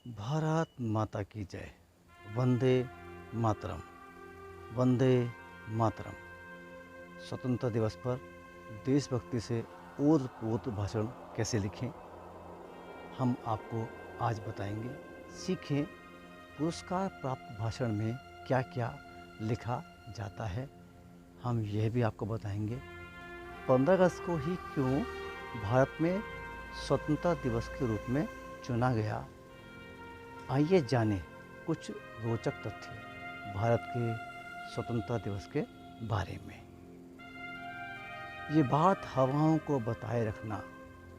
भारत माता की जय। वंदे मातरम। वंदे मातरम। स्वतंत्रता दिवस पर देशभक्ति से ओतप्रोत भाषण कैसे लिखें, हम आपको आज बताएंगे। सीखें पुरस्कार प्राप्त भाषण में क्या क्या लिखा जाता है। हम यह भी आपको बताएंगे 15 अगस्त को ही क्यों भारत में स्वतंत्रता दिवस के रूप में चुना गया। आइए जानें कुछ रोचक तथ्य भारत के स्वतंत्रता दिवस के बारे में। ये बात हवाओं को बताए रखना,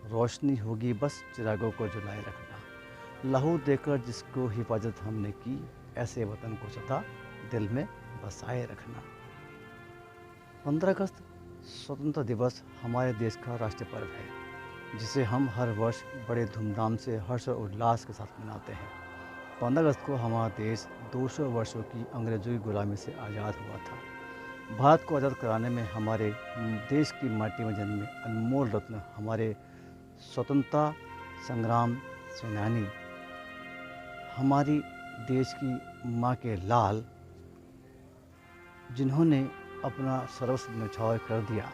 रोशनी होगी बस चिरागों को जलाए रखना। लहू देकर जिसको हिफाजत हमने की, ऐसे वतन को सदा दिल में बसाए रखना। 15 अगस्त स्वतंत्रता दिवस हमारे देश का राष्ट्रीय पर्व है, जिसे हम हर वर्ष बड़े धूमधाम से हर्ष और उल्लास के साथ मनाते हैं। 15 अगस्त को हमारा देश 200 वर्षों की अंग्रेजों की गुलामी से आज़ाद हुआ था। भारत को आज़ाद कराने में हमारे देश की माटी में जन्मे अनमोल रत्न, हमारे स्वतंत्रता संग्राम सेनानी, हमारी देश की माँ के लाल, जिन्होंने अपना सर्वस्व न्यौछावर कर दिया,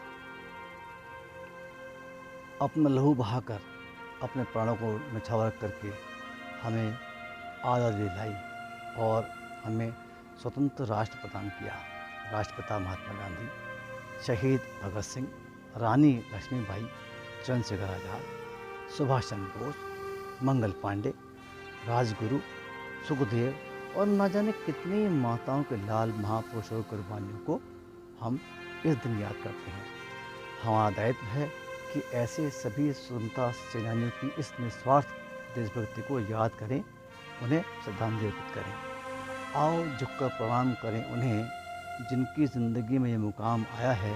अपना लहू बहाकर, अपने प्राणों को न्यौछावर करके हमें आज़ादी दिलाई और हमें स्वतंत्र राष्ट्र प्रदान किया। राष्ट्रपिता महात्मा गांधी, शहीद भगत सिंह, रानी लक्ष्मीबाई, चंद्रशेखर आज़ाद, सुभाष चंद्र बोस, मंगल पांडे, राजगुरु, सुखदेव और न जाने कितनी माताओं के लाल महापुरुषों की कुर्बानियों को हम इस दिन याद करते हैं। हमारा दायित्व है कि ऐसे सभी स्वतंत्रता सेनानियों की इस निस्वार्थ देशभक्ति को याद करें, उन्हें श्रद्धांजलि अर्पित करें। आओ झुककर प्रणाम करें उन्हें, जिनकी ज़िंदगी में ये मुकाम आया है।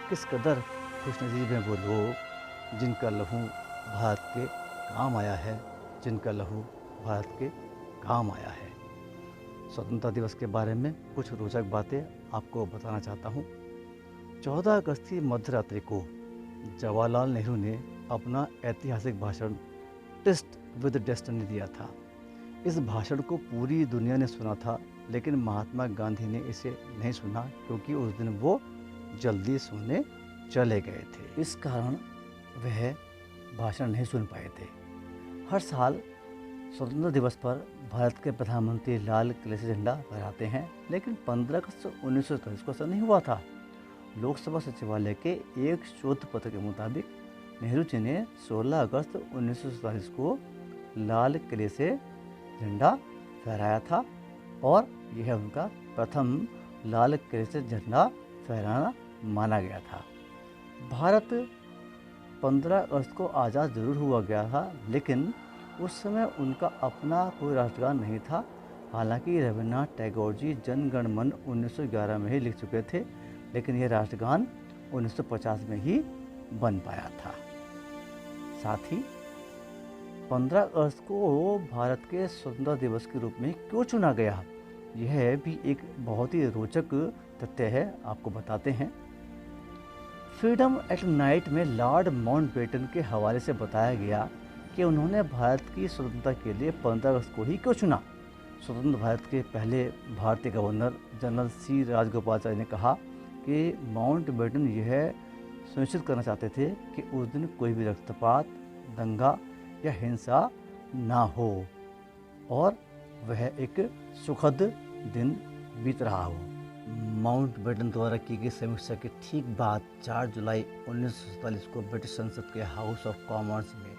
किस कदर खुशनसीब हैं वो लोग, जिनका लहू भारत के काम आया है, जिनका लहू भारत के काम आया है। स्वतंत्रता दिवस के बारे में कुछ रोचक बातें आपको बताना चाहता हूँ। 14 अगस्त की मध्यरात्रि को जवाहरलाल नेहरू ने अपना ऐतिहासिक भाषण टेस्ट विद डेस्टिनी दिया था। इस भाषण को पूरी दुनिया ने सुना था, लेकिन महात्मा गांधी ने इसे नहीं सुना, क्योंकि उस दिन वो जल्दी सोने चले गए थे। इस कारण वह भाषण नहीं सुन पाए थे। हर साल स्वतंत्रता दिवस पर भारत के प्रधानमंत्री लाल किले से झंडा फहराते हैं, लेकिन 15 अगस्त 1947 को ऐसा नहीं हुआ था। लोकसभा सचिवालय के एक शोध पत्र के मुताबिक नेहरू जी ने 16 अगस्त 1947 को लाल किले से झंडा फहराया था और यह उनका प्रथम लाल किले से झंडा फहराना माना गया था। भारत 15 अगस्त को आज़ाद जरूर हुआ गया था, लेकिन उस समय उनका अपना कोई राष्ट्रगान नहीं था। हालांकि रविन्द्रनाथ टैगोर जी जन गण मन 1911 में ही लिख चुके थे, लेकिन यह राष्ट्रगान 1950 में ही बन पाया था। साथ ही 15 अगस्त को भारत के स्वतंत्रता दिवस के रूप में क्यों चुना गया, यह भी एक बहुत ही रोचक तथ्य है, आपको बताते हैं। फ्रीडम एट नाइट में लॉर्ड माउंटबेटन के हवाले से बताया गया कि उन्होंने भारत की स्वतंत्रता के लिए 15 अगस्त को ही क्यों चुना। स्वतंत्र भारत के पहले भारतीय गवर्नर जनरल सी राजगोपालाचारी ने कहा कि माउंटबेटन यह सुनिश्चित करना चाहते थे कि उस दिन कोई भी रक्तपात, दंगा या हिंसा ना हो और वह एक सुखद दिन बीत रहा हो। माउंटबेटन द्वारा की गई समीक्षा के ठीक बाद 4 जुलाई 1947 को ब्रिटिश संसद के हाउस ऑफ कॉमन्स में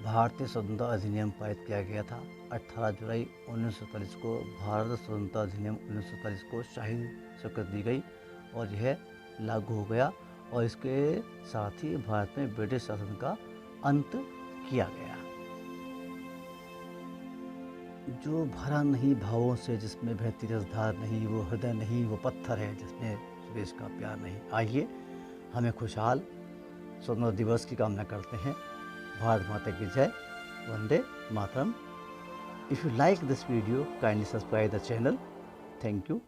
भारतीय स्वतंत्रता अधिनियम पारित किया गया था। 18 जुलाई 1947 को भारत स्वतंत्रता अधिनियम 1947 को शाही स्वीकृति दी गई और यह लागू हो गया और इसके साथ ही भारत में ब्रिटिश शासन का अंत किया गया। जो भरा नहीं भावों से, जिसमें बहती रसधार नहीं, वो हृदय नहीं, वो पत्थर है जिसमें स्वदेश का प्यार नहीं। आइए हमें खुशहाल स्वतंत्रता दिवस की कामना करते हैं। भारत माता की जय। वंदे मातरम। If you like this video, kindly subscribe the channel. Thank you.